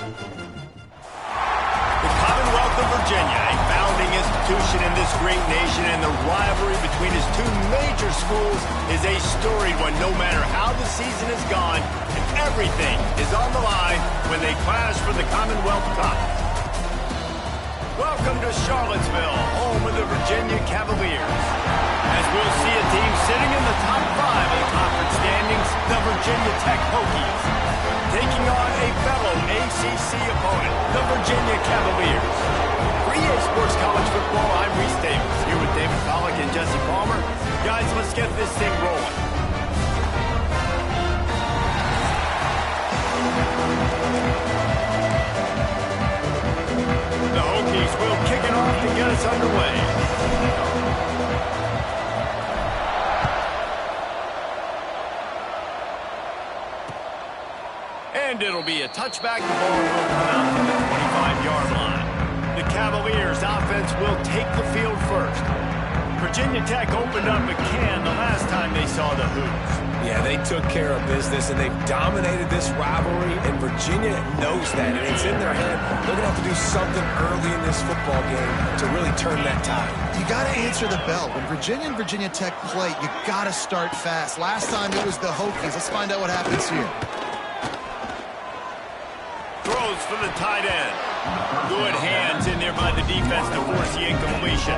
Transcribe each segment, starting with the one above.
The Commonwealth of Virginia, a founding institution in this great nation, and the rivalry between its two major schools is a storied one, no matter how the season has gone, and everything is on the line when they clash for the Commonwealth Cup. Welcome to Charlottesville, home of the Virginia Cavaliers. As we'll see a team sitting in the top 5 of the conference standings, the Virginia Tech Hokies, taking on a fellow ACC opponent, the Virginia Cavaliers. For EA Sports College Football, I'm Reese Davis, here with David Pollack and Jesse Palmer. Guys, let's get this thing rolling. The Hokies will kick it off to get us underway. And it'll be a touchback. The ball will come out to the 25-yard line. The Cavaliers offense will take the field first. Virginia Tech opened up a can the last time they saw the Hoops. Yeah, they took care of business, and they've dominated this rivalry, and Virginia knows that, and it's in their head. They're going to have to do something early in this football game to really turn that tide. You got to answer the bell. When Virginia and Virginia Tech play, you got to start fast. Last time it was the Hokies. Let's find out what happens here. Throws for the tight end. Good hands in there by the defense to force the incompletion.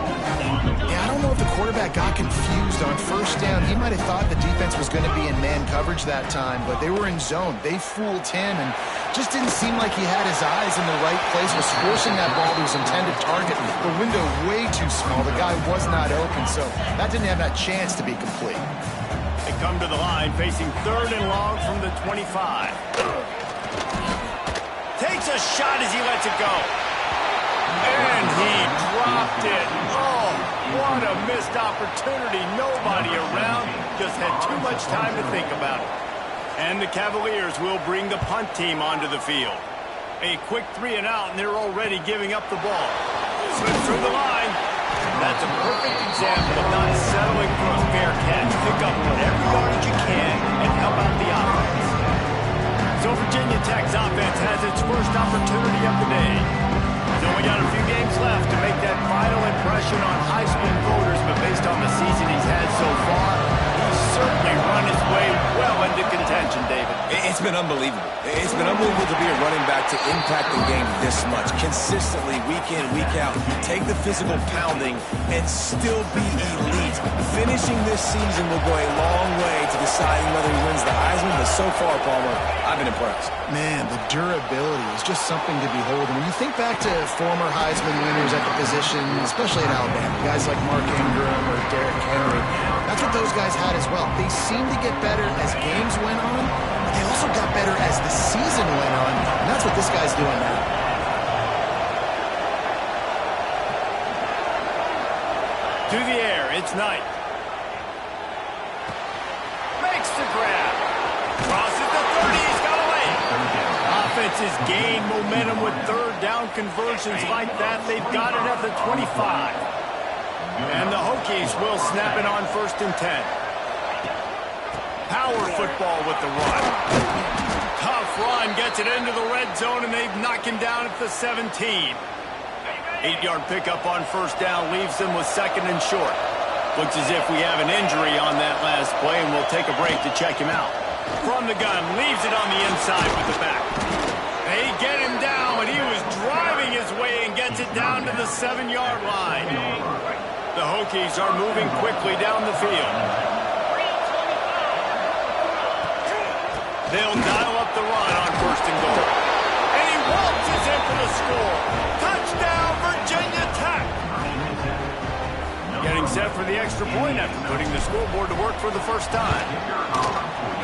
Yeah, I don't know if the quarterback got confused on first down. He might have thought the defense was going to be in man coverage that time, but they were in zone. They fooled him and just didn't seem like he had his eyes in the right place. Was forcing that ball to his intended target. The window way too small. The guy was not open, so that didn't have that chance to be complete. They come to the line facing 3rd and long from the 25. Takes a shot as he lets it go. And he dropped it. Oh, what a missed opportunity. Nobody around. Just had too much time to think about it. And the Cavaliers will bring the punt team onto the field. A quick 3 and out, and they're already giving up the ball. Slips through the line. That's a perfect example of not settling for a fair catch. Pick up whatever yardage you can and help out the offense. So Virginia Tech's offense has its first opportunity of the day. He's only got a few games left to make that final impression on Heisman voters, but based on the season he's had so far, he's certainly run his way well into contention, David. It's been unbelievable. It's been unbelievable to be a running back to impact the game this much. Consistently, week in, week out, take the physical pounding and still be elite. Finishing this season will go a long way to deciding whether he wins the Heisman, but so far, Palmer, I've been impressed. Man, the durability is just something to behold. And when you think back to former Heisman winners at the position, especially at Alabama, guys like Mark Ingram or Derrick Henry, that's what those guys had as well. They seemed to get better as games went on, but they also got better as the season went on, and that's what this guy's doing now. To the air, it's Knight. Makes the grab. Crosses the 30, he's got away. Offense has gained momentum with 3rd down conversions like that. They've got it at the 25. And the Hokies will snap it on 1st and 10. Power football with the run. Tough run, gets it into the red zone, and they've knocked him down at the 17. 8-yard pickup on 1st down leaves them with 2nd and short. Looks as if we have an injury on that last play, and we'll take a break to check him out. From the gun, leaves it on the inside with the back. They get him down, but he was driving his way and gets it down to the 7-yard line. The Hokies are moving quickly down the field. They'll dial up the run on 1st and goal. And he waltzes in for the score. Touchdown, Virginia Tech. Getting set for the extra point after putting the scoreboard to work for the first time.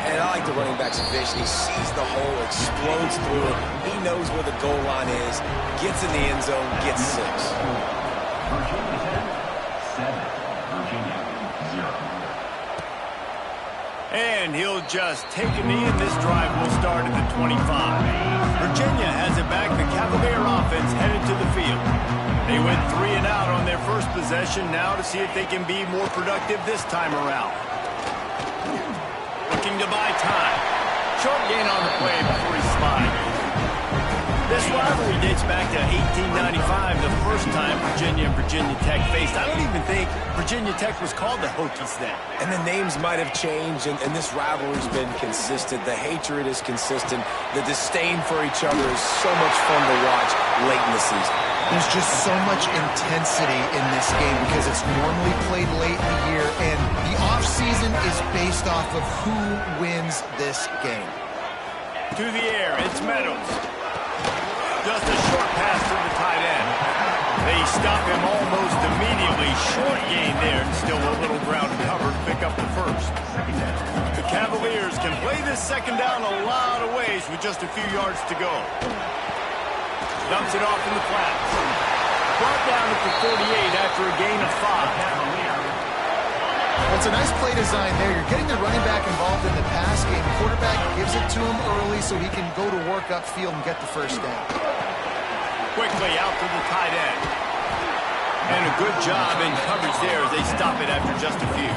And I like the running back's vision. He sees the hole, explodes through it. He knows where the goal line is, gets in the end zone, gets 6. Virginia Tech, 7. Virginia, 0. And he'll just take a knee, and this drive will start at the 25. Virginia has it back. The Cavalier offense headed to the field. They went 3 and out on their first possession. Now to see if they can be more productive this time around. Looking to buy time. Short gain on the play before he slides. This rivalry dates back to 1895, the first time Virginia and Virginia Tech faced. I don't even think Virginia Tech was called the Hokies then. And the names might have changed, and this rivalry's been consistent. The hatred is consistent. The disdain for each other is so much fun to watch late in the season. There's just so much intensity in this game because it's normally played late in the year, and the offseason is based off of who wins this game. To the air, it's Meadows. Just a short pass to the tight end. They stop him almost immediately. Short gain there, and still a little ground covered. Pick up the first. The Cavaliers can play this second down a lot of ways with just a few yards to go. Dumps it off in the flats. Brought down at the 48 after a gain of 5. Well, it's a nice play design there. You're getting the running back involved in the pass game. The quarterback gives it to him early so he can go to work upfield and get the first down. Quickly out to the tight end. And a good job in coverage there as they stop it after just a few.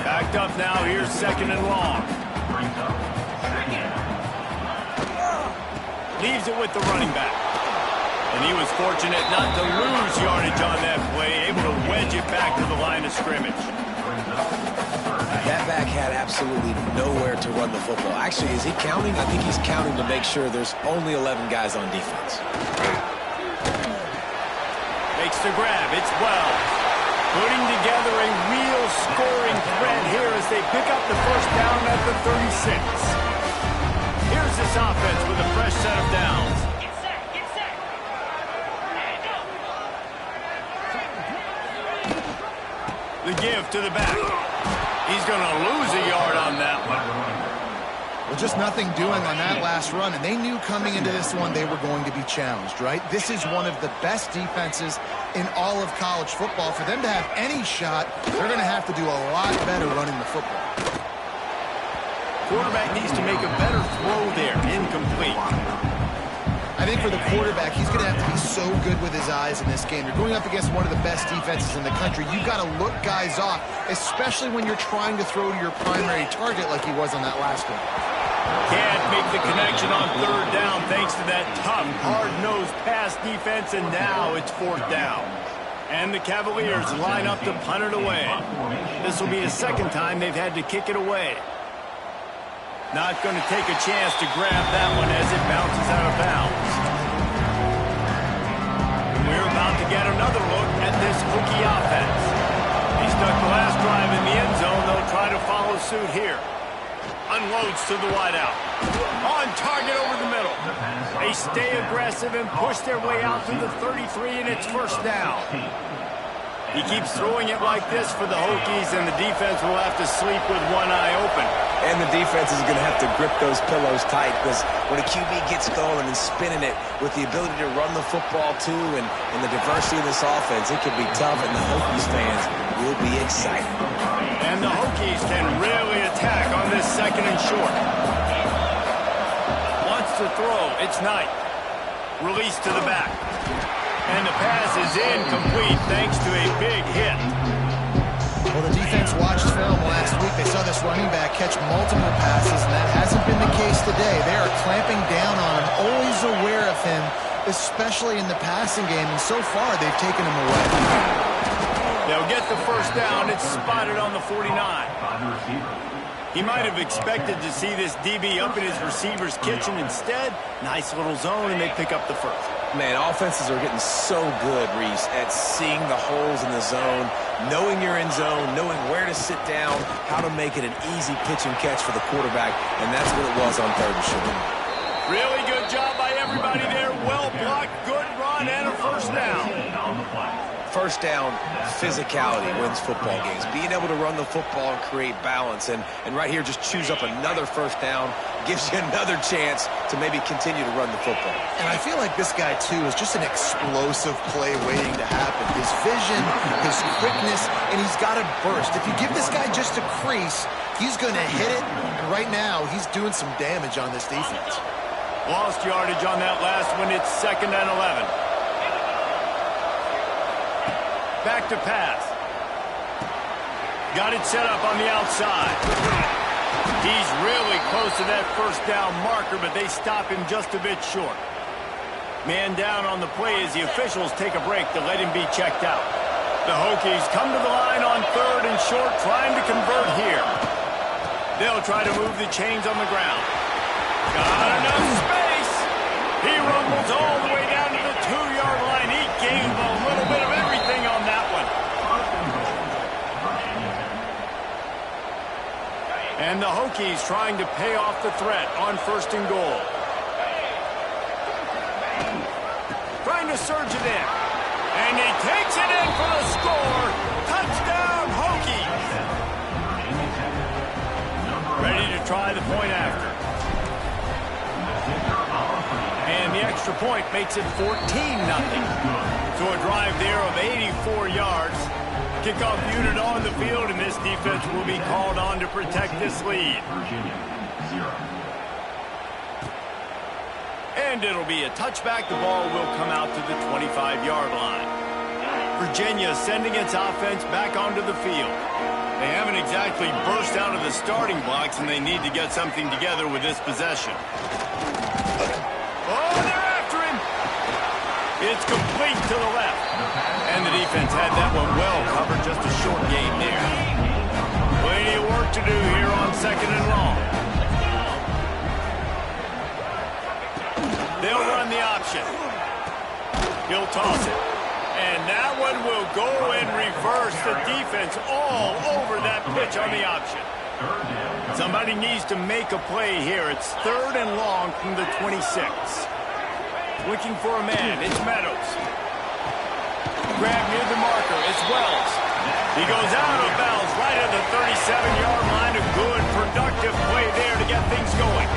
Backed up now. Here's second and long. Leaves it with the running back. And he was fortunate not to lose yardage on that play, able to wedge it back to the line of scrimmage. That back had absolutely nowhere to run the football. Actually, is he counting? I think he's counting to make sure there's only 11 guys on defense. Makes the grab. It's Wells. Putting together a real scoring threat here as they pick up the first down at the 36. Here's this offense with a fresh set of downs. Get set. And go. The give to the back. He's going to lose a yard on that one. Well, just nothing doing on that last run, and they knew coming into this one they were going to be challenged, right? This is one of the best defenses in all of college football. For them to have any shot, they're going to have to do a lot better running the football. Quarterback needs to make a better throw there. Incomplete. I think for the quarterback, he's going to have to be so good with his eyes in this game. You're going up against one of the best defenses in the country. You've got to look guys off, especially when you're trying to throw to your primary target like he was on that last one. Can't make the connection on third down thanks to that tough, hard-nosed pass defense, and now it's fourth down. And the Cavaliers line up to punt it away. This will be the second time they've had to kick it away. Not going to take a chance to grab that one as it bounces out of bounds. We're about to get another look at this Hokie offense. He stuck the last drive in the end zone. They'll try to follow suit here. Unloads to the wideout. On target over the middle. They stay aggressive and push their way out to the 33, and it's first down. He keeps throwing it like this for the Hokies, and the defense will have to sleep with one eye open. And the defense is going to have to grip those pillows tight because when a QB gets going and spinning it with the ability to run the football too and the diversity of this offense, it can be tough, and the Hokies fans will be excited. And the Hokies can really attack on this second and short. Wants to throw. It's Knight. Release to the back. And the pass is incomplete thanks to a big hit. Well, the defense watched film last week. They saw this running back catch multiple passes, and that hasn't been the case today. They are clamping down on him, always aware of him, especially in the passing game, and so far they've taken him away. They'll get the first down. It's spotted on the 49. He might have expected to see this DB up in his receiver's kitchen. Instead, nice little zone, and they pick up the first. Man, offenses are getting so good, Reese, at seeing the holes in the zone, knowing you're in zone, knowing where to sit down, how to make it an easy pitch and catch for the quarterback, and that's what it was on third and short. Really good job by everybody there. Well blocked, good run, and a first down. First down, physicality wins football games. Being able to run the football and create balance. And right here, just choose up another first down, gives you another chance to maybe continue to run the football. And I feel like this guy, too, is just an explosive play waiting to happen. His vision, his quickness, and he's got a burst. If you give this guy just a crease, he's going to hit it. And right now, he's doing some damage on this defense. Lost yardage on that last one. It's 2nd and 11. Back to pass. Got it set up on the outside. He's really close to that first down marker, but they stop him just a bit short. Man down on the play as the officials take a break to let him be checked out. The Hokies come to the line on 3rd and short, trying to convert here. They'll try to move the chains on the ground. Got enough space. He rumbles all the way down to the 2-yard line. He gave a little bit of everything on that one. And the Hokies trying to pay off the threat on 1st and goal. Trying to surge it in. And he takes it in for the score. Touchdown, Hokies. Ready to try the point after. And the extra point makes it 14-0. So a drive there of 84 yards. Kickoff unit on the field, and this defense will be called on to protect this lead. Virginia, 0. And it'll be a touchback. The ball will come out to the 25-yard line. Virginia sending its offense back onto the field. They haven't exactly burst out of the starting blocks, and they need to get something together with this possession. Oh, they're after him. It's complete to the left. And the defense had that one well covered, just a short gain there. Plenty of work to do here on 2nd and long. They'll run the option. He'll toss it. And that one will go in reverse. The defense all over that pitch on the option. Somebody needs to make a play here. It's 3rd and long from the 26. Looking for a man. It's Meadows. Grab near the marker. It's Wells. He goes out of bounds right at the 37-yard line. A good, productive play there to get things going.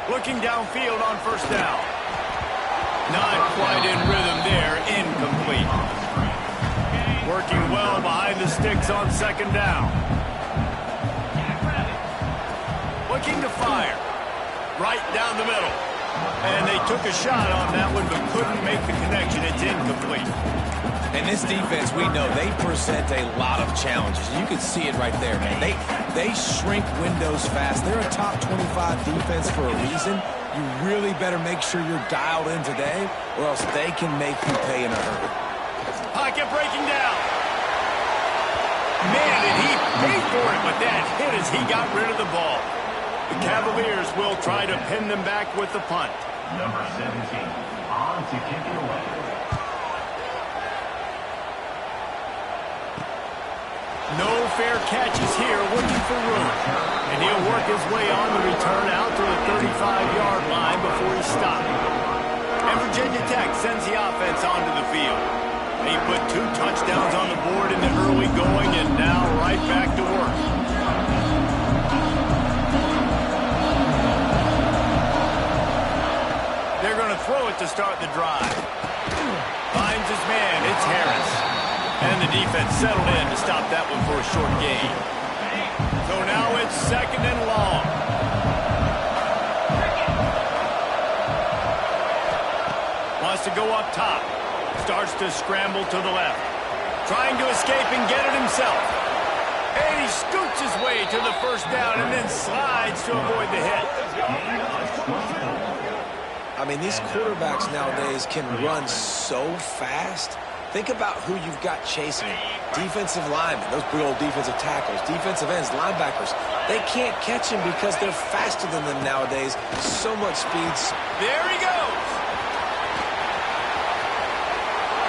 Looking downfield on 1st down. Not quite in rhythm there. Incomplete. Working well behind the sticks on 2nd down. Looking to fire. Right down the middle. And they took a shot on that one, but couldn't make the connection. It's incomplete. And this defense, we know, they present a lot of challenges. You can see it right there, man. They shrink windows fast. They're a top 25 defense for a reason. You really better make sure you're dialed in today, or else they can make you pay in a hurry. Pocket breaking down. Man, did he pay for it with that hit as he got rid of the ball. The Cavaliers will try to pin them back with the punt. Number 17, on to kick it away. No fair catches here, looking for room. And he'll work his way on the return out to the 35-yard line before he stopped. And Virginia Tech sends the offense onto the field. They put 2 touchdowns on the board in the early going, and now right back to work. They're going to throw it to start the drive. Finds his man. It's Harris. And the defense settled in to stop that one for a short gain. So now it's 2nd and long. Wants to go up top. Starts to scramble to the left. Trying to escape and get it himself. And he scoots his way to the 1st down and then slides to avoid the hit. I mean, these quarterbacks nowadays can run so fast. Think about who you've got chasing him. Defensive linemen, those big old defensive tackles, defensive ends, linebackers. They can't catch him because they're faster than them nowadays. So much speed. There he goes.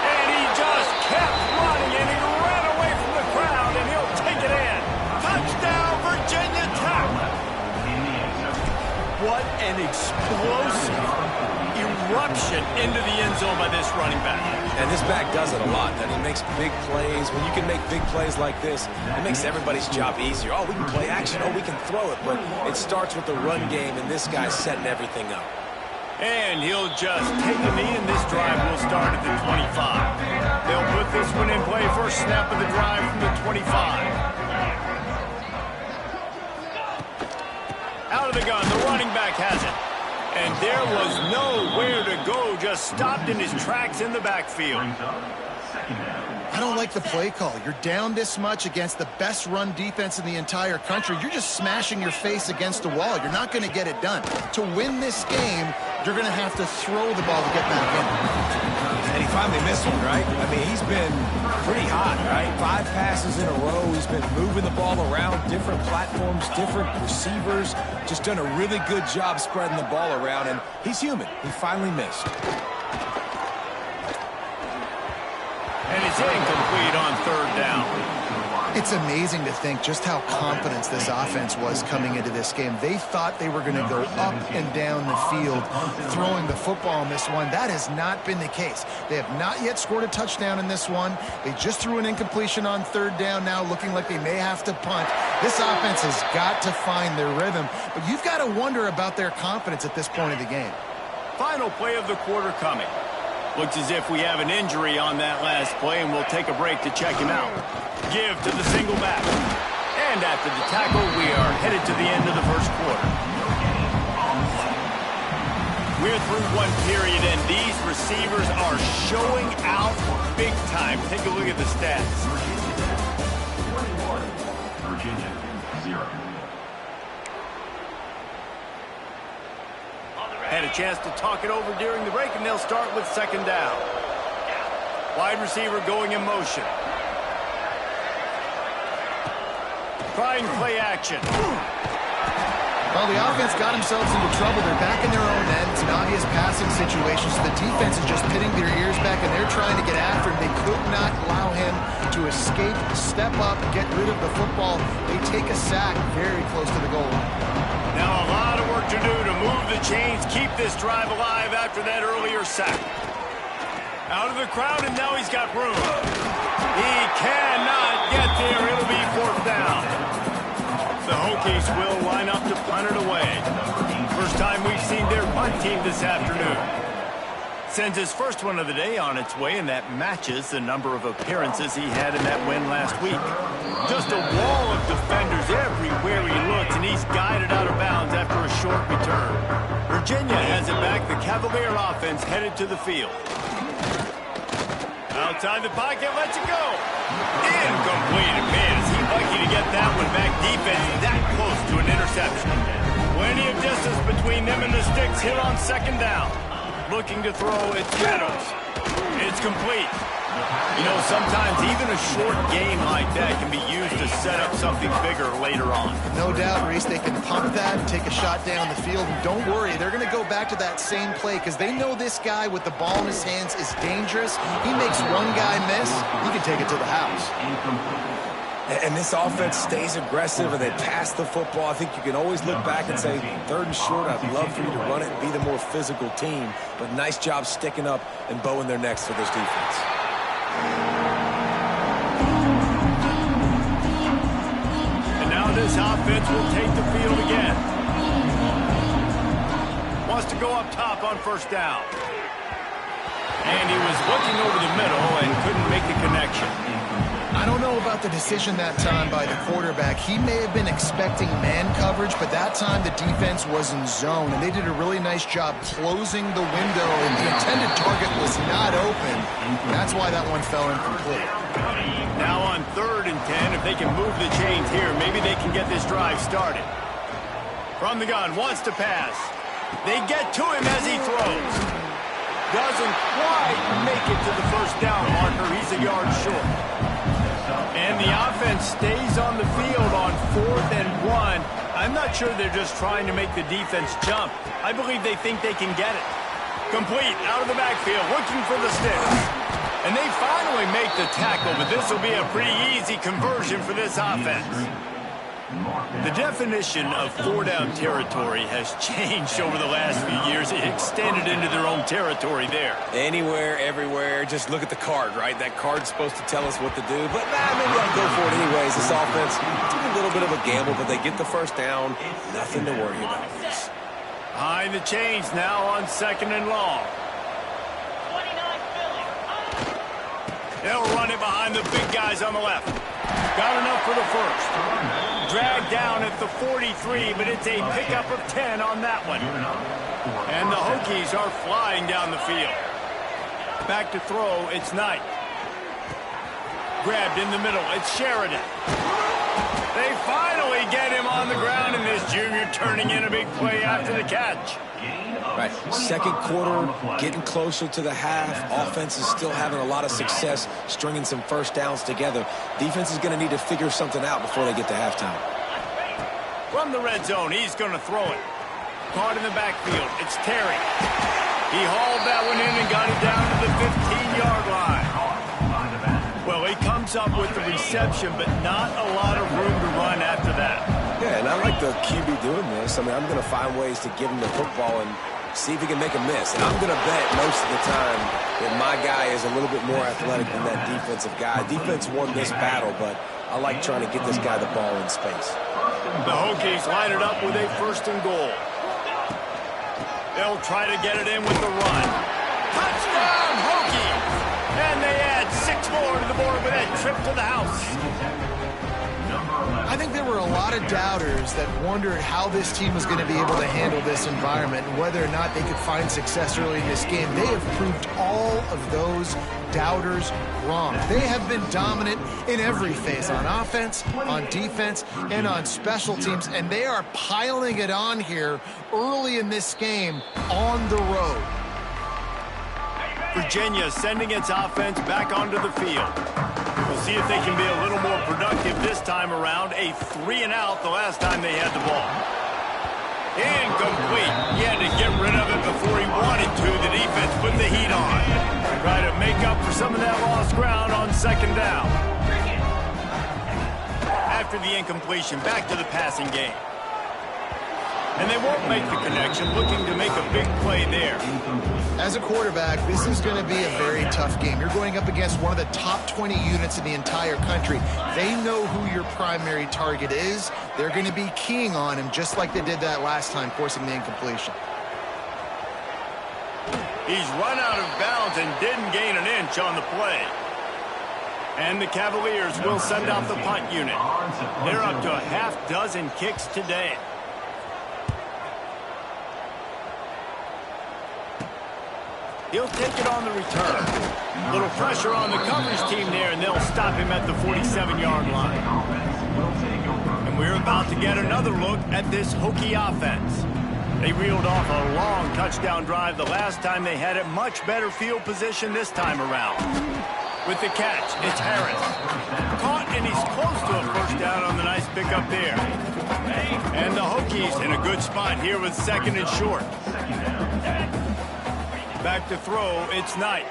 And he just kept running, and he ran away from the crowd, and he'll take it in. Touchdown, Virginia Tech. What an explosive eruption into the end zone by this running back. And this back does it a lot. He makes big plays. When you can make big plays like this, it makes everybody's job easier. Oh, we can play action. Oh, we can throw it. But it starts with the run game, and this guy's setting everything up. And he'll just take a knee, and this drive will start at the 25. They'll put this one in play. First snap of the drive from the 25. Out of the gun, the running back has it. And there was nowhere to go, just stopped in his tracks in the backfield. I don't like the play call. You're down this much against the best run defense in the entire country. You're just smashing your face against the wall. You're not going to get it done. To win this game, you're going to have to throw the ball to get back in. And he finally missed one, right? I mean, he's been pretty hot, right? 5 passes in a row. He's been moving the ball around, different platforms, different receivers. Just done a really good job spreading the ball around, and he's human. He finally missed. And it's incomplete on 3rd down. It's amazing to think just how confident this offense was coming into this game. They thought they were going to go up and down the field throwing the football in this one. That has not been the case. They have not yet scored a touchdown in this one. They just threw an incompletion on 3rd down now, looking like they may have to punt. This offense has got to find their rhythm, but you've got to wonder about their confidence at this point of the game. Final play of the quarter coming. Looks as if we have an injury on that last play, and we'll take a break to check him out. Give to the single back. And after the tackle, we are headed to the end of the first quarter. We're through one period, and these receivers are showing out big time. Take a look at the stats. Virginia, 0. Had a chance to talk it over during the break, and they'll start with 2nd down. Wide receiver going in motion. Trying play action. Well, the offense got themselves into trouble. They're back in their own end. It's an obvious passing situation, so the defense is just pitting their ears back, and they're trying to get after him. They could not allow him to escape, step up, get rid of the football. They take a sack very close to the goal line. Now a lot of work to do to move the chains, keep this drive alive after that earlier sack. Out of the crowd, and now he's got room. He cannot get there. It'll be 4th down. The Hokies will line up to punt it away. First time we've seen their punt team this afternoon. Sends his first one of the day on its way, and that matches the number of appearances he had in that win last week. Just a wall of defenders everywhere he looks, and he's guided out of bounds after a short return. Virginia has it back. The Cavalier offense headed to the field. Outside the pocket, lets it go. Incomplete. Man, is he lucky to get that one back. Defense that close to an interception. Plenty of distance between them and the sticks. Hit on 2nd down. Looking to throw, it's Meadows. It's complete. You know, sometimes even a short game like that can be used to set up something bigger later on. No doubt, Reese, they can pump that and take a shot down the field. And don't worry, they're going to go back to that same play because they know this guy with the ball in his hands is dangerous. He makes one guy miss, he can take it to the house. And this offense stays aggressive, and they pass the football. I think you can always look back and say, 3rd and short, I'd love for you to run it and be the more physical team. But nice job sticking up and bowing their necks for this defense. And now this offense will take the field again. Wants to go up top on 1st down. And he was looking over the middle and couldn't make the connection. I don't know about the decision that time by the quarterback. He may have been expecting man coverage, but that time the defense was in zone, and they did a really nice job closing the window, and the intended target was not open. That's why that one fell incomplete. Now on 3rd and 10, if they can move the chains here, maybe they can get this drive started. From the gun, wants to pass. They get to him as he throws. Doesn't quite make it to the 1st down marker. He's a yard short. And the offense stays on the field on 4th and 1. I'm not sure they're just trying to make the defense jump. I believe they think they can get it. Complete, out of the backfield, looking for the sticks. And they finally make the tackle, but this will be a pretty easy conversion for this offense. The definition of 4-down territory has changed over the last few years. It extended into their own territory there. Anywhere, everywhere, just look at the card, right? That card's supposed to tell us what to do, but maybe I'll go for it anyways. This offense, it's a little bit of a gamble, but they get the 1st down. Nothing to worry about. Behind the chains now on 2nd and long. 29 Philly. They'll run it behind the big guys on the left. Got enough for the 1st. Dragged down at the 43, but it's a pickup of 10 on that one. And the Hokies are flying down the field. Back to throw, it's Knight. Grabbed in the middle. It's Sheridan. They finally get him on the ground, and this junior turning in a big play after the catch. Right, second quarter, getting closer to the half. Offense is still having a lot of success stringing some first downs together. Defense is going to need to figure something out before they get to halftime. From the red zone, he's going to throw it. Caught in the backfield. It's Terry. He hauled that one in and got it down to the 15-yard line. Well, he comes up with the reception, but not a lot of room to run after that. Yeah, and I like the QB doing this. I mean, I'm going to find ways to give him the football and see if he can make a miss. And I'm going to bet most of the time that my guy is a little bit more athletic than that defensive guy. Defense won this battle, but I like trying to get this guy the ball in space. The Hokies line it up with a 1st and goal. They'll try to get it in with the run. Touchdown, Hokies! And they add 6 more to the board with that trip to the house. I think there were a lot of doubters that wondered how this team was going to be able to handle this environment and whether or not they could find success early in this game. They have proved all of those doubters wrong. They have been dominant in every phase, on offense, on defense, and on special teams, and they are piling it on here early in this game on the road. Virginia sending its offense back onto the field. We'll see if they can be a little more productive this time around. A 3-and-out the last time they had the ball. Incomplete. He had to get rid of it before he wanted to. The defense put the heat on. Try to make up for some of that lost ground on 2nd down. After the incompletion, back to the passing game. And they won't make the connection, looking to make a big play there. As a quarterback, this is going to be a very tough game. You're going up against one of the top 20 units in the entire country. They know who your primary target is. They're going to be keying on him just like they did that last time, forcing the incompletion. He's run out of bounds and didn't gain an inch on the play. And the Cavaliers will send out the punt unit. They're up to a half-dozen kicks today. He'll take it on the return. Little pressure on the coverage team there, and they'll stop him at the 47-yard line. And we're about to get another look at this Hokie offense. They reeled off a long touchdown drive the last time they had it. Much better field position this time around. With the catch, it's Harris. Caught, and he's close to a 1st down on the nice pickup there. And the Hokies in a good spot here with 2nd and short. Back to throw, it's Knight.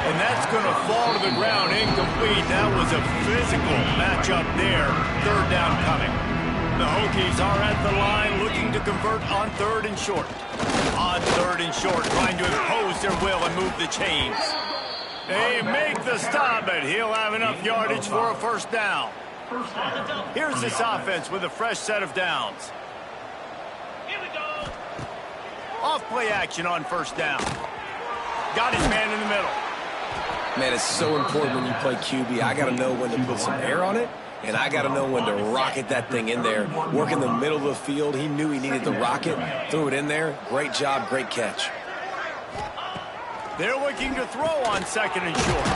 And that's going to fall to the ground, incomplete. That was a physical matchup there. 3rd down coming. The Hokies are at the line looking to convert on 3rd and short. On 3rd and short, trying to impose their will and move the chains. They make the stop, but he'll have enough yardage for a 1st down. Here's this offense with a fresh set of downs. Off play action on 1st down. Got his man in the middle. Man, it's so important when you play QB. I got to know when to put some air on it, and I got to know when to rocket that thing in there. Work in the middle of the field. He knew he needed the rocket. Threw it in there. Great job, great catch. They're looking to throw on 2nd and short.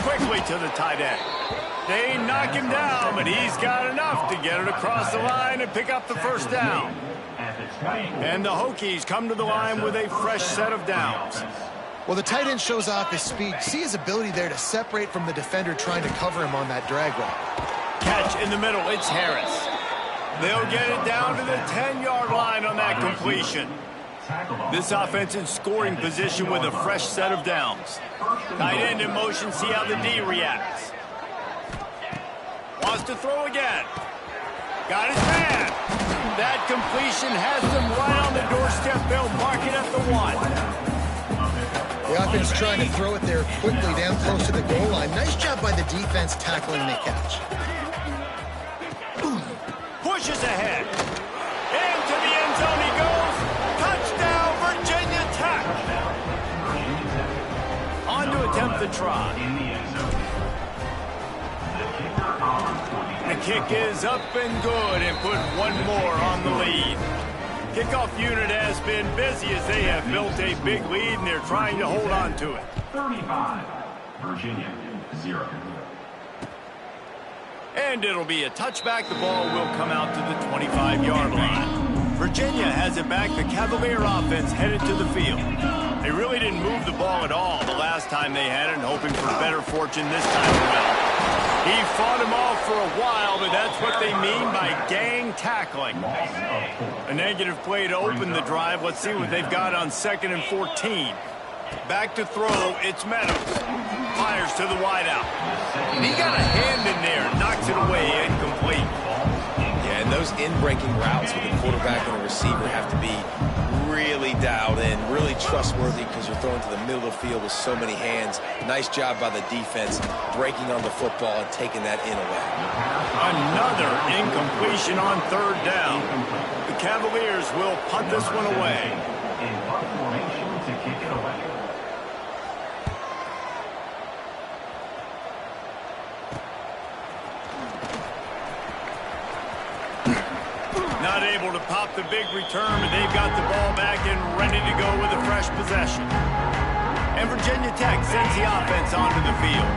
Quickly to the tight end. They knock him down, but he's got enough to get it across the line and pick up the 1st down. And the Hokies come to the line with a fresh set of downs. Well, the tight end shows off his speed. See his ability there to separate from the defender trying to cover him on that drag route. Catch in the middle, it's Harris. They'll get it down to the 10-yard line on that completion. This offense in scoring position with a fresh set of downs. Tight end in motion, see how the D reacts. Wants to throw again. Got his man. That completion has them right on the doorstep. They'll mark it at the 1. The offense trying to throw it there quickly down close to the goal line. Nice job by the defense tackling the catch. Pushes ahead. Into the end zone he goes. Touchdown, Virginia Tech. On to attempt the try. The kick is up and good and put one more on the lead. Kickoff unit has been busy as they have built a big lead and they're trying to hold on to it. 35. Virginia, 0. And it'll be a touchback. The ball will come out to the 25-yard line. Virginia has it back. The Cavalier offense headed to the field. They really didn't move the ball at all the last time they had it, hoping for better fortune this time around. He fought him off for a while, but that's what they mean by gang tackling. A negative play to open the drive. Let's see what they've got on 2nd and 14. Back to throw, it's Meadows. Fires to the wideout. He got a hand in there, knocks it away, incomplete. Yeah, and those in-breaking routes with the quarterback and the receiver have to be really dialed in, really trustworthy because you're throwing to the middle of the field with so many hands. Nice job by the defense breaking on the football and taking that in away. Another incompletion on 3rd down. The Cavaliers will punt this one away. In punt formation to kick it away. Not able to pop the big return, but they've got the ball back and ready to go with a fresh possession. And Virginia Tech sends the offense onto the field.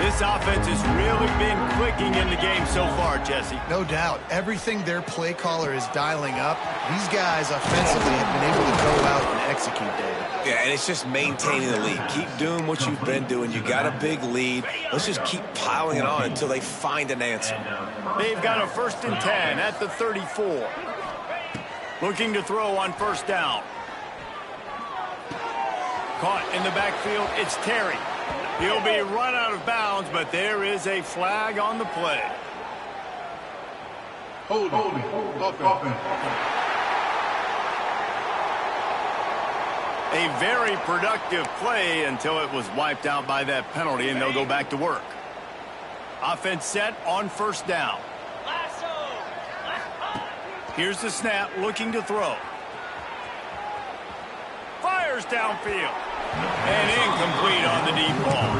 This offense has really been clicking in the game so far, Jesse. No doubt. Everything their play caller is dialing up, these guys offensively have been able to go out and execute, David. Yeah, and it's just maintaining the lead. Keep doing what you've been doing. You got a big lead. Let's just keep piling it on until they find an answer. They've got a 1st and 10 at the 34. Looking to throw on 1st down. Caught in the backfield, it's Terry. He'll be run out of bounds, but there is a flag on the play. Holding. Offense. A very productive play until it was wiped out by that penalty, and they'll go back to work. Offense set on 1st down. Here's the snap, looking to throw. Fires downfield. And incomplete on the deep ball.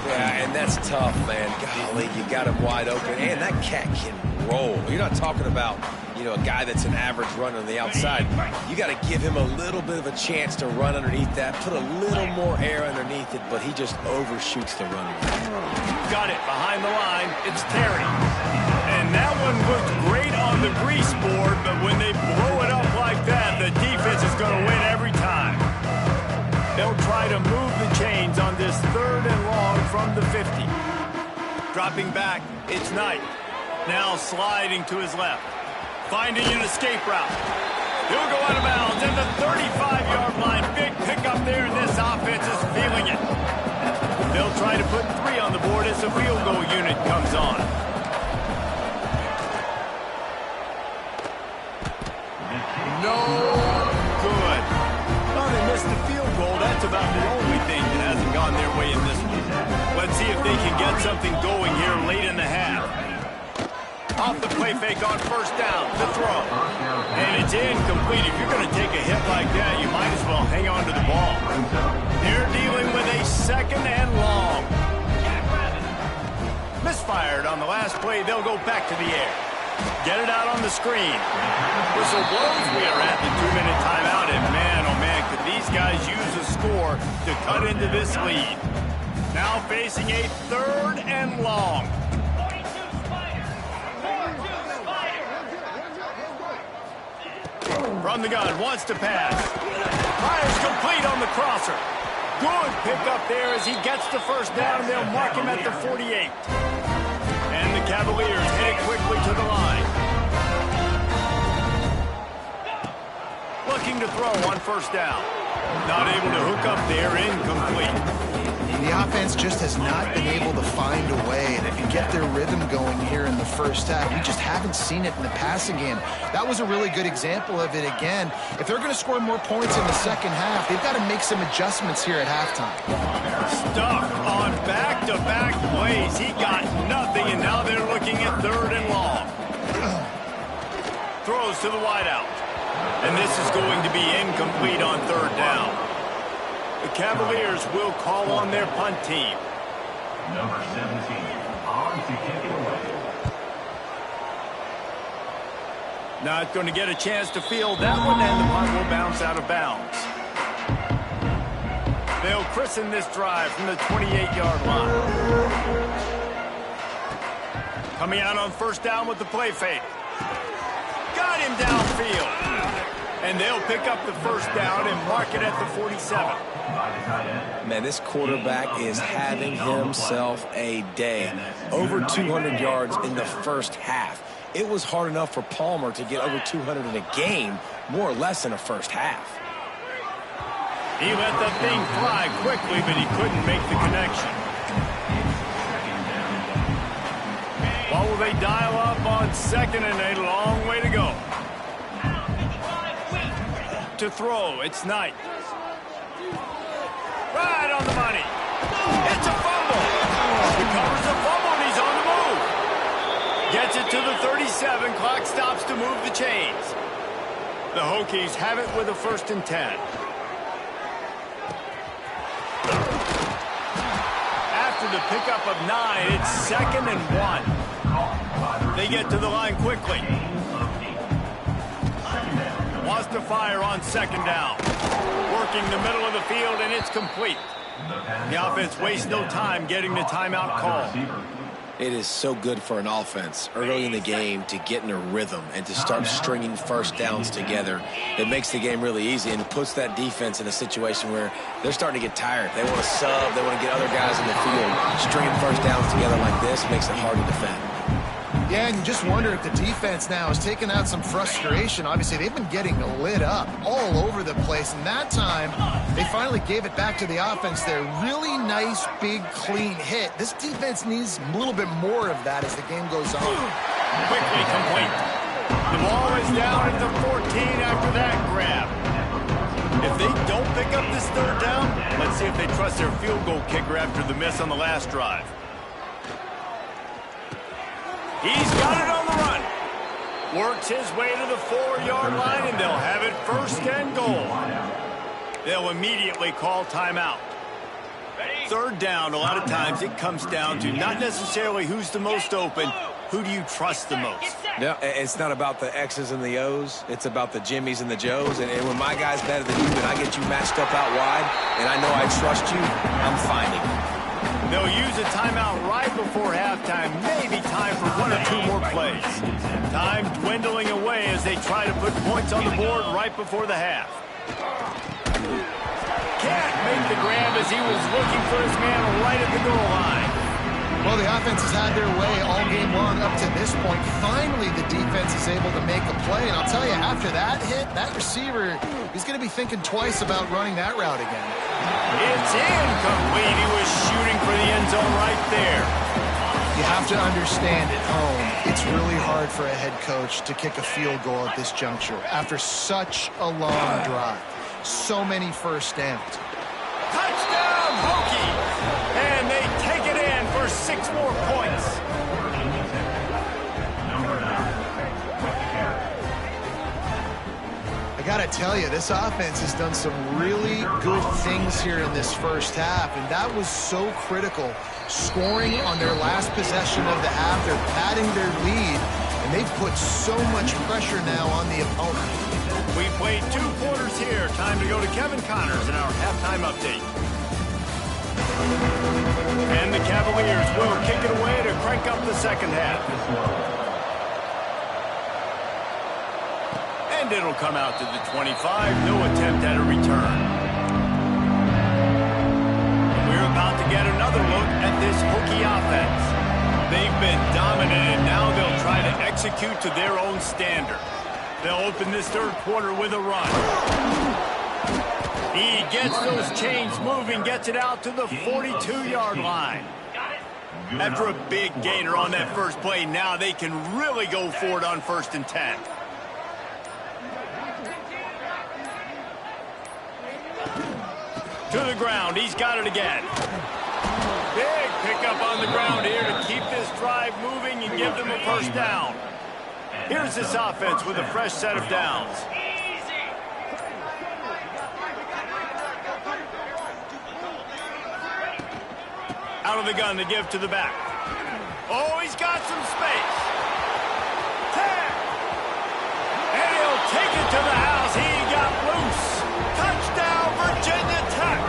Yeah, and that's tough, man. Golly, you got him wide open. And that cat can roll. You're not talking about, a guy that's an average runner on the outside. You got to give him a little bit of a chance to run underneath that, put a little more air underneath it, but he just overshoots the runner. Got it behind the line. It's Terry. And that one looked great on the grease board, but when they blow it up like that, the defense is going to win every time. They'll try to move the chains on this 3rd and long from the 50. Dropping back, it's Knight. Now sliding to his left. Finding an escape route. He'll go out of bounds at the 35-yard line. Big pickup there, and this offense is feeling it. They'll try to put 3 on the board as the field goal unit comes on. No good. Well, they missed the field goal. That's about the only thing that hasn't gone their way in this one. Let's see if they can get something going here late in the half. Off the play fake on 1st down to throw. And it's incomplete. If you're going to take a hit like that, you might as well hang on to the ball. They're dealing with a 2nd and long. Misfired on the last play. They'll go back to the air. Get it out on the screen. Whistle blows. We are at the 2-minute timeout. And man, oh man, could these guys use a score to cut into this lead. Now facing a 3rd and long. From the gun, wants to pass. Fires complete on the crosser. Good pickup there as he gets the 1st down, and they'll mark him at the 48. And the Cavaliers headed quickly to the line. Looking to throw on 1st down. Not able to hook up there, incomplete. The offense just has not been able to find a way to get their rhythm going here in the 1st half. We just haven't seen it in the passing game. That was a really good example of it again. If they're going to score more points in the 2nd half, they've got to make some adjustments here at halftime. Stuck on back-to-back plays. He got nothing, and now they're looking at 3rd and long. Throws to the wideout. And this is going to be incomplete on 3rd down. The Cavaliers will call on their punt team. Number 17, on to kick it away. Not going to get a chance to field that one, and the punt will bounce out of bounds. They'll christen this drive from the 28-yard line. Coming out on first down with the play fake. Got him downfield. And they'll pick up the first down and mark it at the 47. Man, this quarterback is having himself a day. Over 200 yards in the first half. It was hard enough for Palmer to get over 200 in a game, more or less in a first half. He let the thing fly quickly, but he couldn't make the connection. What will they dial up on second and a long way to go? To throw, it's Knight. Right on the money. It's a fumble. Recovers a fumble, and he's on the move. Gets it to the 37. Clock stops to move the chains. The Hokies have it with a 1st and 10. After the pickup of 9, it's 2nd and 1. They get to the line quickly. Wants to fire on 2nd down. Working the middle of the field, and it's complete. The offense wastes no time getting the timeout call. It is so good for an offense early in the game to get in a rhythm and to start stringing first downs together. It makes the game really easy and puts that defense in a situation where they're starting to get tired. They want to sub. They want to get other guys in the field. Stringing first downs together like this makes it hard to defend. Yeah, and you just wonder if the defense now has taken out some frustration. Obviously, they've been getting lit up all over the place, and that time they finally gave it back to the offense there. Really nice, big, clean hit. This defense needs a little bit more of that as the game goes on. Quickly complete. The ball is down at the 14 after that grab. If they don't pick up this 3rd down, let's see if they trust their field goal kicker after the miss on the last drive. He's got it on the run. Works his way to the 4-yard line, and they'll have it 1st and goal. They'll immediately call timeout. 3rd down, a lot of times it comes down to not necessarily who's the most open, who do you trust the most? No, it's not about the X's and the O's. It's about the Jimmys and the Joes. And when my guy's better than you and I get you matched up out wide, and I know I trust you, I'm finding it. They'll use a timeout right before halftime, maybe time for 1 or 2 more plays. Time dwindling away as they try to put points on the board right before the half. Can't make the grab as he was looking for his man right at the goal line. Well, the offense has had their way all game long up to this point. Finally, the defense is able to make a play. And I'll tell you, after that hit, that receiver, he's going to be thinking twice about running that route again. It's incomplete. He was shooting for the end zone right there. You have to understand at home, it's really hard for a head coach to kick a field goal at this juncture after such a long drive. So many first downs. Touchdown, Hokies! And they take it in for 6 more points. I gotta tell you, this offense has done some really good things here in this first half, and that was so critical. Scoring on their last possession of the half, they're padding their lead, and they've put so much pressure now on the opponent. We played 2 quarters here. Time to go to Kevin Connors in our halftime update. And the Cavaliers will kick it away to crank up the second half. And it'll come out to the 25. No attempt at a return. We're about to get another look at this Hokie offense. They've been dominant, and now they'll try to execute to their own standard. They'll open this 3rd quarter with a run. He gets those chains moving, gets it out to the 42-yard line. After a big gainer on that first play, now they can really go for it on 1st and 10. To the ground, he's got it again. Big pickup on the ground here to keep this drive moving and give them a 1st down. Here's this offense with a fresh set of downs. Out of the gun to give to the back. Oh, he's got some space. 10. And he'll take it to the house. He got loose. Touchdown, Virginia Tech.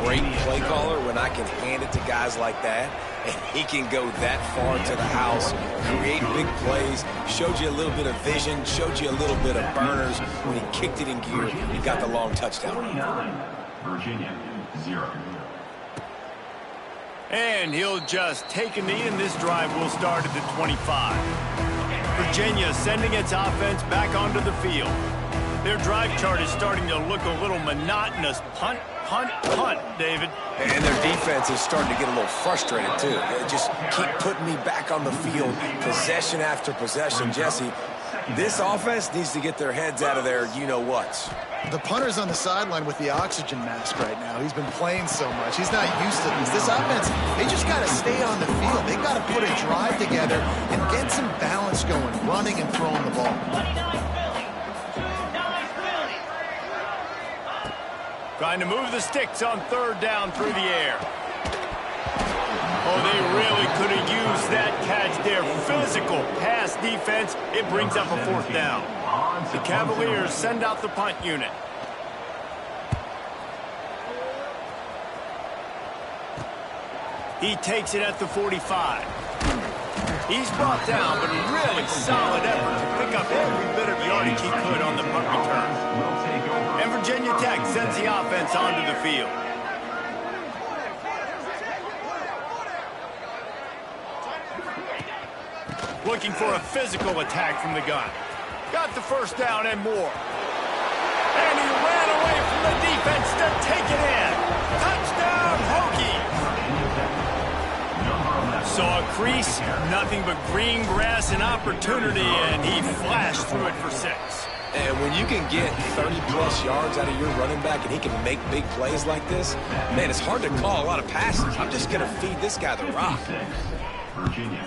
great play caller when I can hand it to guys like that, and he can go that far to the house, create big plays, showed you a little bit of vision, showed you a little bit of burners. When he kicked it in gear, he got the long touchdown. 49, Virginia, 0. And he'll just take a knee, and this drive will start at the 25. Virginia sending its offense back onto the field. Their drive chart is starting to look a little monotonous. Punt, punt, punt, David. And their defense is starting to get a little frustrated, too. They just keep putting me back on the field, possession after possession. Jesse, this offense needs to get their heads out of their you-know-whats. The punter's on the sideline with the oxygen mask right now. He's been playing so much. He's not used to this. This offense, they just got to stay on the field. They got to put a drive together and get some balance going, running and throwing the ball. 29 Philly. Trying to move the sticks on third down through the air. Oh, they really could have used that catch there. Physical pass defense. It brings up a fourth down. The Cavaliers send out the punt unit. He takes it at the 45. He's brought down, but a really solid effort to pick up every bit of yardage he could on the punt return. And Virginia Tech sends the offense onto the field. Looking for a physical attack from the gun. Got the first down and more. And he ran away from the defense to take it in. Touchdown, Hokies! Saw a crease, nothing but green grass and opportunity, and he flashed through it for 6. And when you can get 30-plus yards out of your running back and he can make big plays like this, man, it's hard to call a lot of passes. I'm just going to feed this guy the rock. Virginia,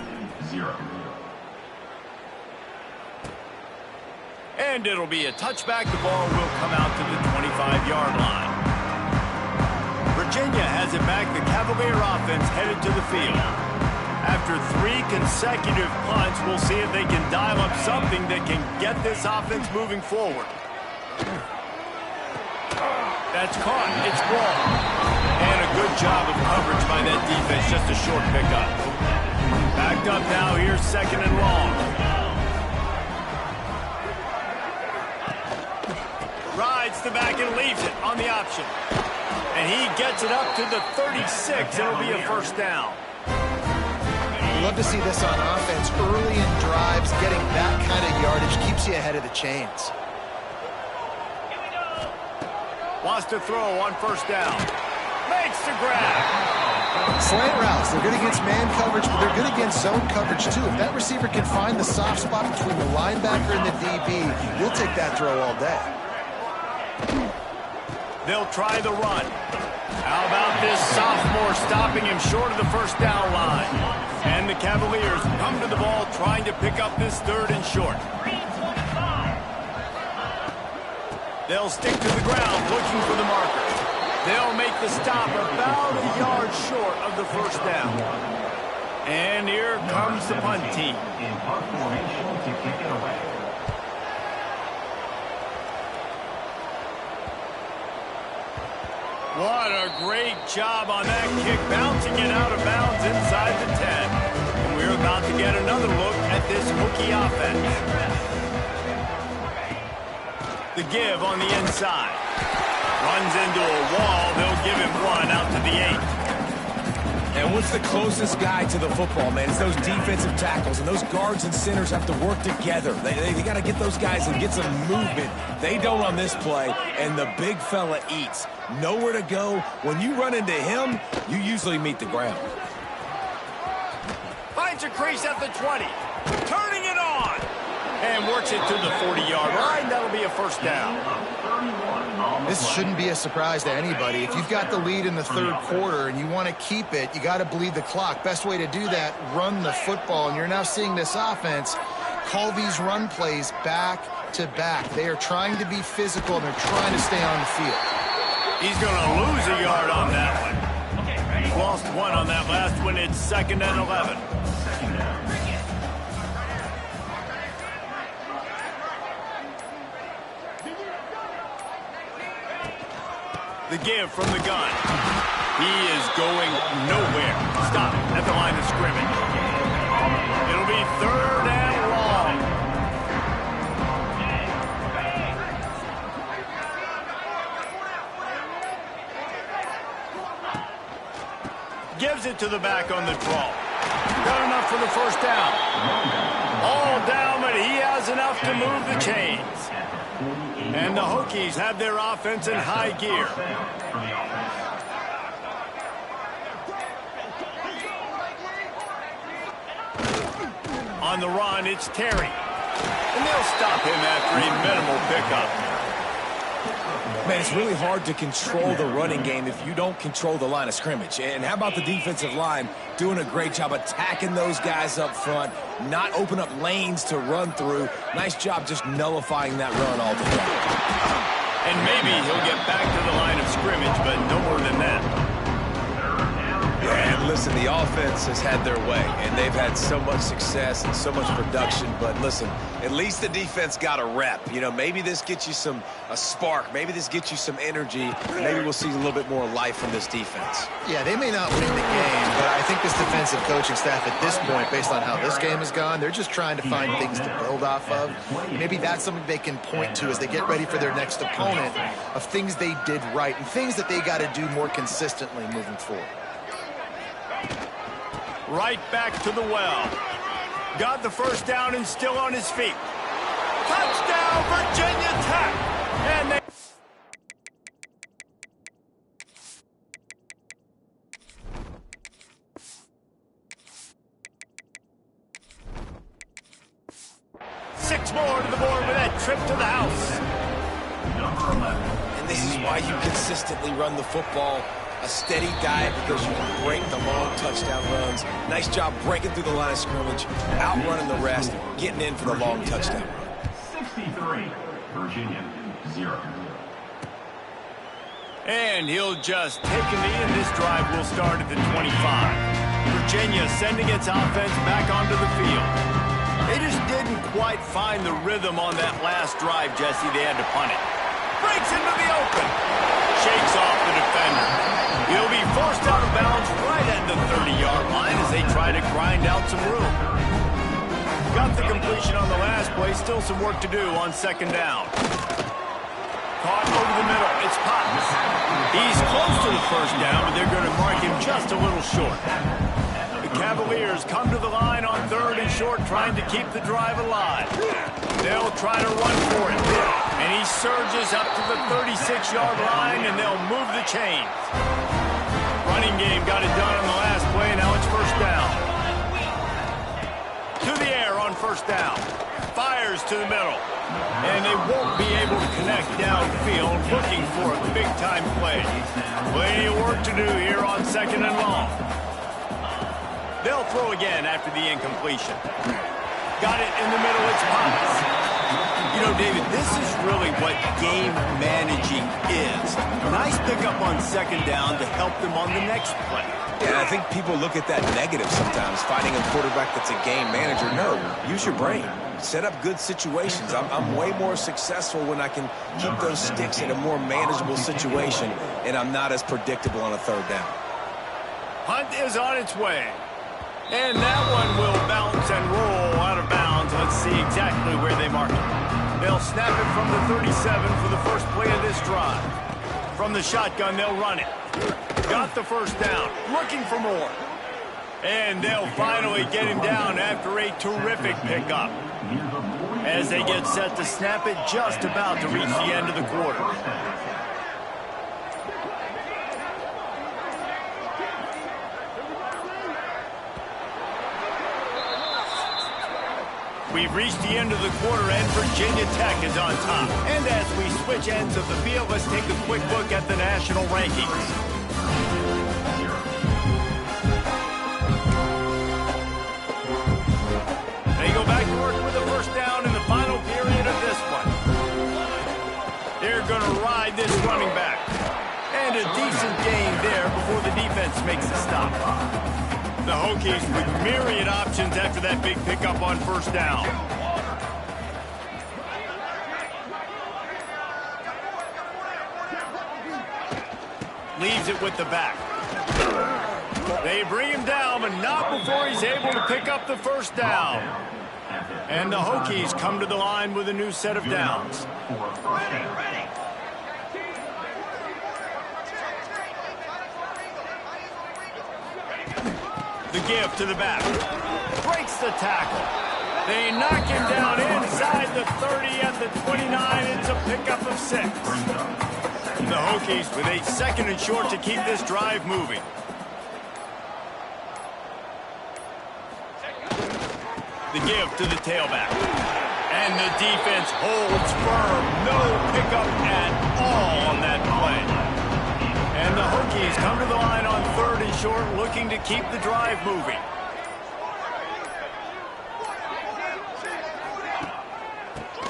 0. And it'll be a touchback. The ball will come out to the 25-yard line. Virginia has it back. The Cavalier offense headed to the field. After 3 consecutive punts, we'll see if they can dial up something that can get this offense moving forward. That's caught. It's ball. And a good job of coverage by that defense. Just a short pickup. Backed up now. Here's second and long. Rides the back and leaves it on the option. And he gets it up to the 36. It'll be a first down. Love to see this on offense. Early in drives, getting that kind of yardage keeps you ahead of the chains. Wants to throw on first down. Makes the grab. Slant routes, they're good against man coverage, but they're good against zone coverage too. If that receiver can find the soft spot between the linebacker and the DB, you'll take that throw all day. They'll try the run. How about this sophomore stopping him short of the first down line? And the Cavaliers come to the ball trying to pick up this third and short. They'll stick to the ground looking for the marker. They'll make the stop about a yard short of the first down. And here comes the punt team. In punt formation to kick it away. What a great job on that kick, bouncing it out of bounds inside the 10. And we're about to get another look at this Hokie offense. The give on the inside. Runs into a wall. They'll give him one out to the 8. And what's the closest guy to the football, man? It's those defensive tackles, and those guards and centers have to work together. They got to get those guys and get some movement. They don't on this play, and the big fella eats. Nowhere to go. When you run into him, you usually meet the ground. Finds a crease at the 20. Turning it on. And works it to the 40-yard line. That'll be a first down. This shouldn't be a surprise to anybody. If you've got the lead in the third quarter and you want to keep it, you got to bleed the clock. Best way to do that, run the football. And you're now seeing this offense call these run plays back to back. They are trying to be physical, and they're trying to stay on the field. He's going to lose a yard on that one. Lost one on that last one. It's 2nd and 11. The give from the gun. He is going nowhere. Stop at the line of scrimmage. It'll be 3rd and long. Gives it to the back on the draw. Got enough for the first down. All down, but he has enough to move the chains. And the Hokies have their offense in high gear. On the run, it's Terry. And they'll stop him after a minimal pickup. Man, it's really hard to control the running game if you don't control the line of scrimmage. And how about the defensive line doing a great job attacking those guys up front, not open up lanes to run through. Nice job just nullifying that run altogether. And maybe he'll get back to the line of scrimmage, but no more than that. And listen, the offense has had their way, and they've had so much success and so much production. But listen, at least the defense got a rep. You know, maybe this gets you a spark. Maybe this gets you some energy. Maybe we'll see a little bit more life from this defense. Yeah, they may not win the game, but I think this defensive coaching staff at this point, based on how this game has gone, they're just trying to find things to build off of. Maybe that's something they can point to as they get ready for their next opponent of things they did right and things that they got to do more consistently moving forward. Right back to the well. Got the first down and still on his feet. Touchdown, Virginia Tech! And they... Six more to the board with that trip to the house. And this is why you consistently run the football. A steady diet because you can break the long touchdown runs. Nice job breaking through the line of scrimmage, outrunning the rest, getting in for the long touchdown run. 63, Virginia, 0. And he'll just take a knee, and this drive will start at the 25. Virginia sending its offense back onto the field. They just didn't quite find the rhythm on that last drive, Jesse. They had to punt it. Breaks into the open. Shakes off the defender. He'll be forced out of bounds right at the 30-yard line as they try to grind out some room. Got the completion on the last play. Still some work to do on second down. Caught over the middle. It's Potts. He's close to the first down, but they're going to mark him just a little short. The Cavaliers come to the line on 3rd and short, trying to keep the drive alive. They'll try to run for it. And he surges up to the 36-yard line, and they'll move the chains. Running game got it done on the last play, and now it's first down. To the air on first down. Fires to the middle. And they won't be able to connect downfield, looking for a big-time play. Plenty of work to do here on second and long. They'll throw again after the incompletion. Got it in the middle, it's Potts. You know, David, this is really what game managing is. Nice pickup on second down to help them on the next play. Yeah, I think people look at that negative sometimes, finding a quarterback that's a game manager. No, use your brain. Set up good situations. I'm way more successful when I can keep those sticks in a more manageable situation, and I'm not as predictable on a third down. Hunt is on its way. And that one will bounce and roll out of bounds. Let's see exactly where they mark it. They'll snap it from the 37 for the first play of this drive. From the shotgun, they'll run it. Got the first down. Looking for more. And they'll finally get him down after a terrific pickup. As they get set to snap it, just about to reach the end of the quarter. We've reached the end of the quarter, and Virginia Tech is on top. And as we switch ends of the field, let's take a quick look at the national rankings. They go back to work with the first down in the final period of this one. They're going to ride this running back. And a decent gain there before the defense makes a stop. The Hokies with myriad options after that big pickup on first down. leaves it with the back. They bring him down, but not before he's able to pick up the first down. And the Hokies come to the line with a new set of downs. The give to the back. Breaks the tackle. They knock him down inside the 30 at the 29. It's a pickup of 6. The Hokies with a 2nd and short to keep this drive moving. The give to the tailback. And the defense holds firm. No pickup at all on that play. And the Hokies come to the line on 3rd and short, looking to keep the drive moving.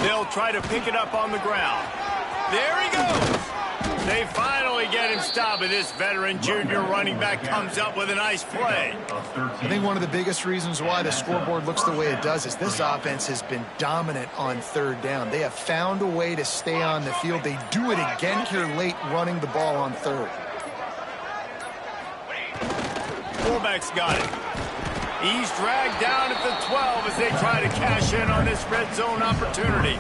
They'll try to pick it up on the ground. There he goes. They finally get him stopped, and this veteran junior running back comes up with a nice play. I think one of the biggest reasons why the scoreboard looks the way it does is this offense has been dominant on 3rd down. They have found a way to stay on the field. They do it again here late, running the ball on 3rd. Fullback's got it. He's dragged down at the 12 as they try to cash in on this red zone opportunity.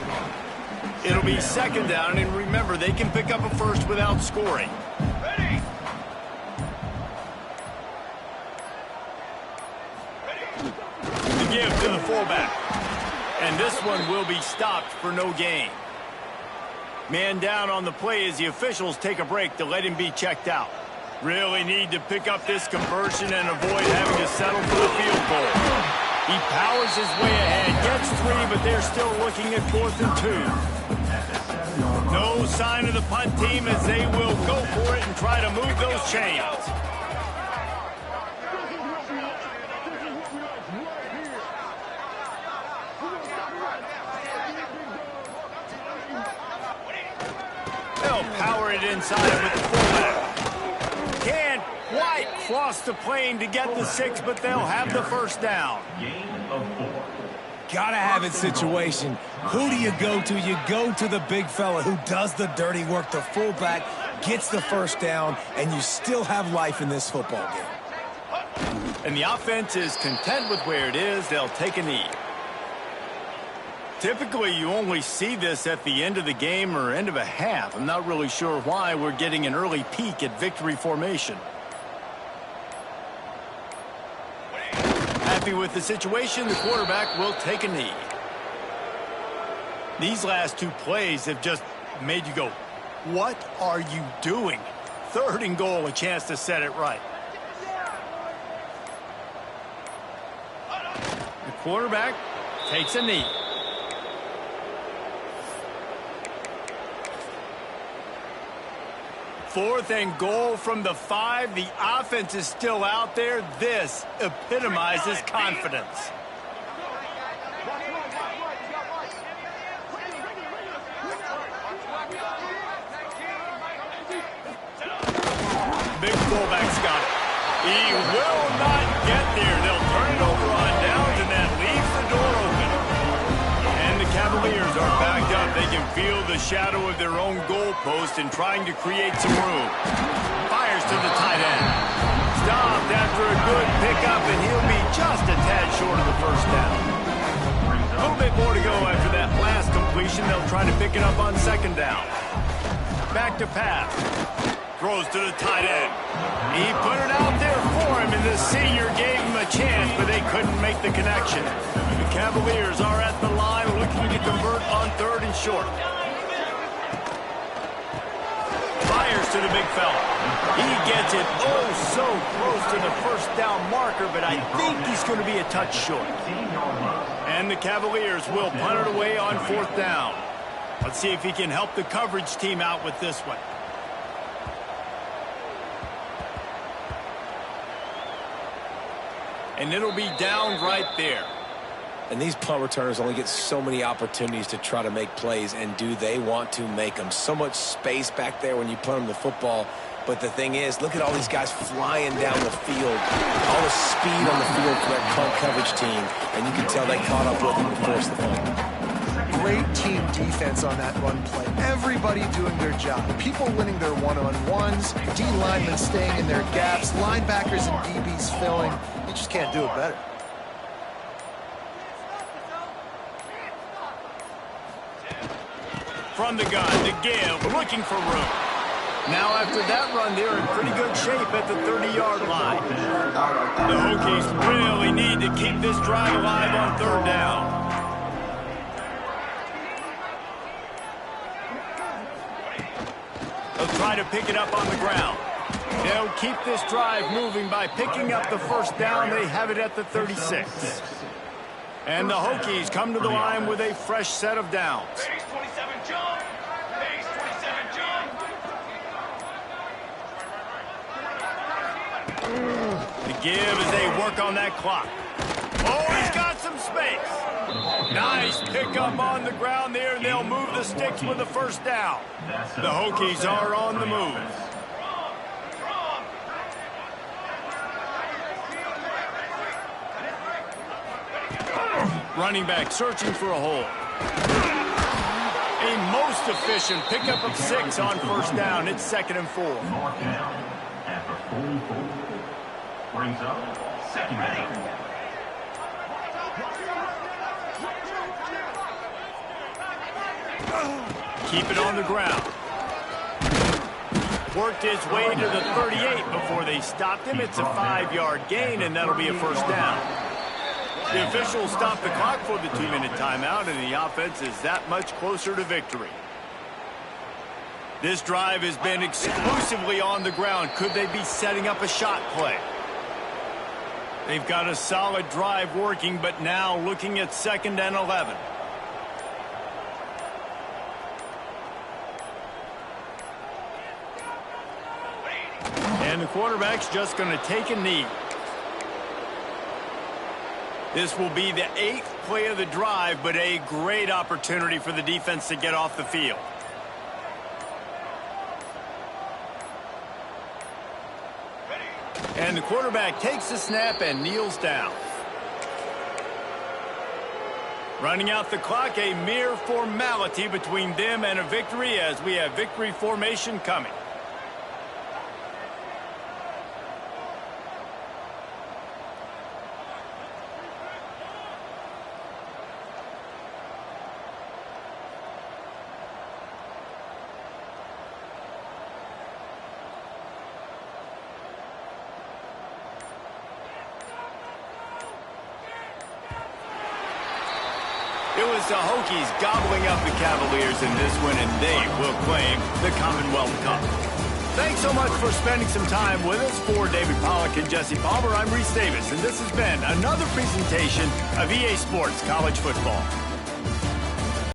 It'll be 2nd down, and remember, they can pick up a first without scoring. The give to the fullback. And this one will be stopped for no gain. Man down on the play as the officials take a break to let him be checked out. Really need to pick up this conversion and avoid having to settle for the field goal. He powers his way ahead, gets 3, but they're still looking at 4th and 2. No sign of the punt team as they will go for it and try to move those chains. They'll power it inside with the fullback. Can't quite cross the plane to get the 6, but they'll have the first down. Gain of 4. Gotta have it situation. Who do you go to? You go to the big fella who does the dirty work. The fullback gets the first down, and you still have life in this football game. And the offense is content with where it is. They'll take a knee. Typically, you only see this at the end of the game or end of a half. I'm not really sure why we're getting an early peek at victory formation. Happy with the situation, the quarterback will take a knee. These last 2 plays have just made you go, what are you doing? 3rd and goal, a chance to set it right. The quarterback takes a knee. 4th and goal from the 5. The offense is still out there. This epitomizes confidence. Big fullback's got it. He will not get there. They'll turn it over on downs, and that leaves the door open. And the Cavaliers are backed up. They can feel the shadow of their own goalpost and trying to create some room. Fires to the tight end. Stopped after a good pickup, and he'll be just a tad short of the first down. A little bit more to go after that last completion. They'll try to pick it up on 2nd down. Back to pass. Throws to the tight end. He put it out there for him, and the senior gave him a chance, but they couldn't make the connection. The Cavaliers are at the line looking to convert on 3rd and short. Fires to the big fella. He gets it so close to the first down marker, but I think he's going to be a touch short. And the Cavaliers will punt it away on 4th down. Let's see if he can help the coverage team out with this one. And it'll be down right there. And these punt returners only get so many opportunities to try to make plays, and do they want to make them? So much space back there when you punt them the football. But the thing is, look at all these guys flying down the field. All the speed on the field for that punt coverage team. And you can tell they caught up with them and forced the punt. great team defense on that run play. Everybody doing their job. People winning their one-on-ones, D linemen staying in their gaps, linebackers and DBs filling. You just can't do it better. From the gun, to give, looking for room. Now after that run, they're in pretty good shape at the 30-yard line. The Hokies really need to keep this drive alive on third down. They'll try to pick it up on the ground. They'll keep this drive moving by picking up the first down. They have it at the 36. And the Hokies come to the line with a fresh set of downs. Base 27 jump. Base 27 jump. The give as they work on that clock. Oh, he's got some space. Nice pickup on the ground there, and they'll move the sticks with the first down. The Hokies are on the move. Running back searching for a hole. A most efficient pickup of 6 on first down. It's 2nd and 4. Mark down at the 44. Brings up 2nd down. Keep it on the ground. Worked his way to the 38 before they stopped him. It's a 5-yard gain, and that'll be a first down. The officials stop the clock for the 2-minute timeout, and the offense is that much closer to victory. This drive has been exclusively on the ground. Could they be setting up a shot play? They've got a solid drive working, but now looking at 2nd and 11. And the quarterback's just going to take a knee. This will be the 8th play of the drive, but a great opportunity for the defense to get off the field. And the quarterback takes the snap and kneels down. Running out the clock, a mere formality between them and a victory as we have victory formation coming. It was the Hokies gobbling up the Cavaliers in this win, and they will claim the Commonwealth Cup. Thanks so much for spending some time with us. For David Pollack and Jesse Palmer, I'm Reese Davis, and this has been another presentation of EA Sports College Football.